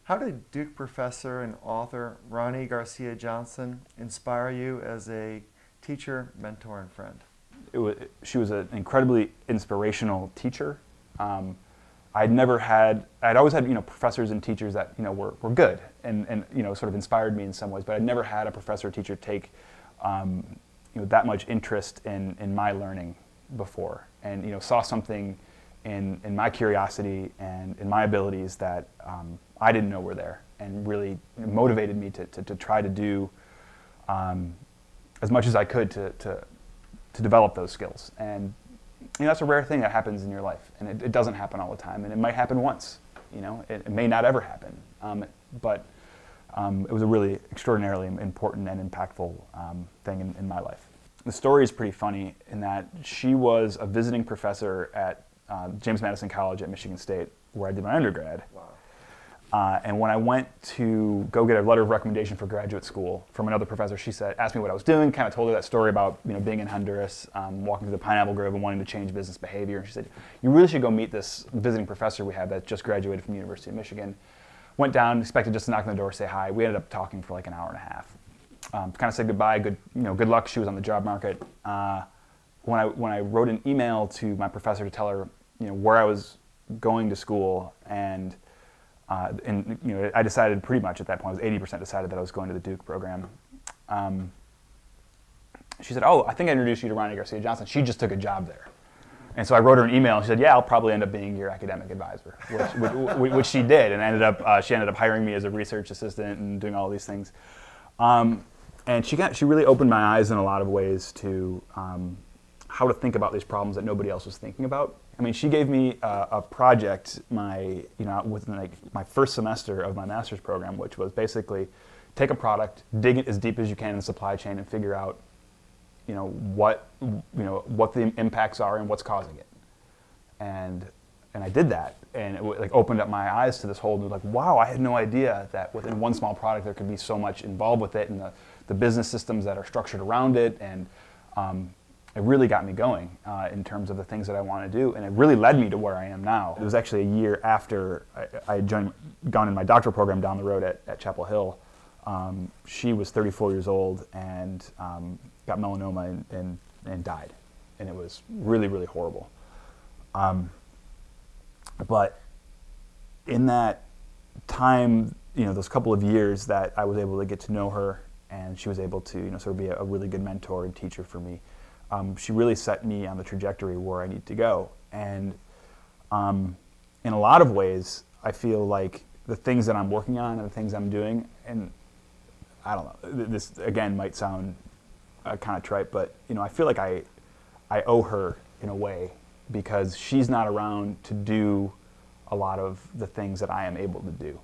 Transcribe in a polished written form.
How did Duke professor and author Ronnie Garcia Johnson inspire you as a teacher, mentor, and friend? She was an incredibly inspirational teacher. I'd always had, professors and teachers that, were good and sort of inspired me in some ways, but I'd never had a professor or teacher take, that much interest in my learning before, and, saw something in my curiosity and in my abilities that I didn't know were there, and really motivated me to try to do as much as I could to develop those skills. And that's a rare thing that happens in your life, and it doesn't happen all the time, and it might happen once. It may not ever happen, but it was a really extraordinarily important and impactful thing in my life. The story is pretty funny in that she was a visiting professor at James Madison College at Michigan State, where I did my undergrad. Wow. And when I went to go get a letter of recommendation for graduate school from another professor, she asked me what I was doing, kind of told her that story about being in Honduras, walking through the pineapple grove and wanting to change business behavior. And she said, "You really should go meet this visiting professor we have that just graduated from the University of Michigan." Went down, expected just to knock on the door, say hi. We ended up talking for like an hour and a half. Kind of said goodbye, good luck. She was on the job market. When I wrote an email to my professor to tell her where I was going to school, and I decided pretty much at that point, I was 80% decided that I was going to the Duke program. She said, "Oh, I think I introduced you to Ronnie Garcia Johnson. She just took a job there." And so I wrote her an email, and she said, "Yeah, I'll probably end up being your academic advisor," which she did, and she ended up hiring me as a research assistant and doing all these things. And she really opened my eyes in a lot of ways to how to think about these problems that nobody else was thinking about. I mean, she gave me a project within my first semester of my master's program, which was basically take a product, dig it as deep as you can in the supply chain, and figure out what the impacts are and what's causing it. And I did that, and it opened up my eyes to this whole new, wow, I had no idea that within one small product there could be so much involved with it, and the business systems that are structured around it, and it really got me going in terms of the things that I want to do, and it really led me to where I am now. It was actually a year after I had gone in my doctoral program down the road at Chapel Hill. She was 34 years old and got melanoma and died, and it was really, really horrible. But in that time, those couple of years that I was able to get to know her, and she was able to sort of be a really good mentor and teacher for me, she really set me on the trajectory where I need to go. And in a lot of ways, I feel like the things that I'm working on and the things I'm doing, and I don't know, this again might sound kind of trite, but I feel like I owe her in a way, because she's not around to do a lot of the things that I am able to do.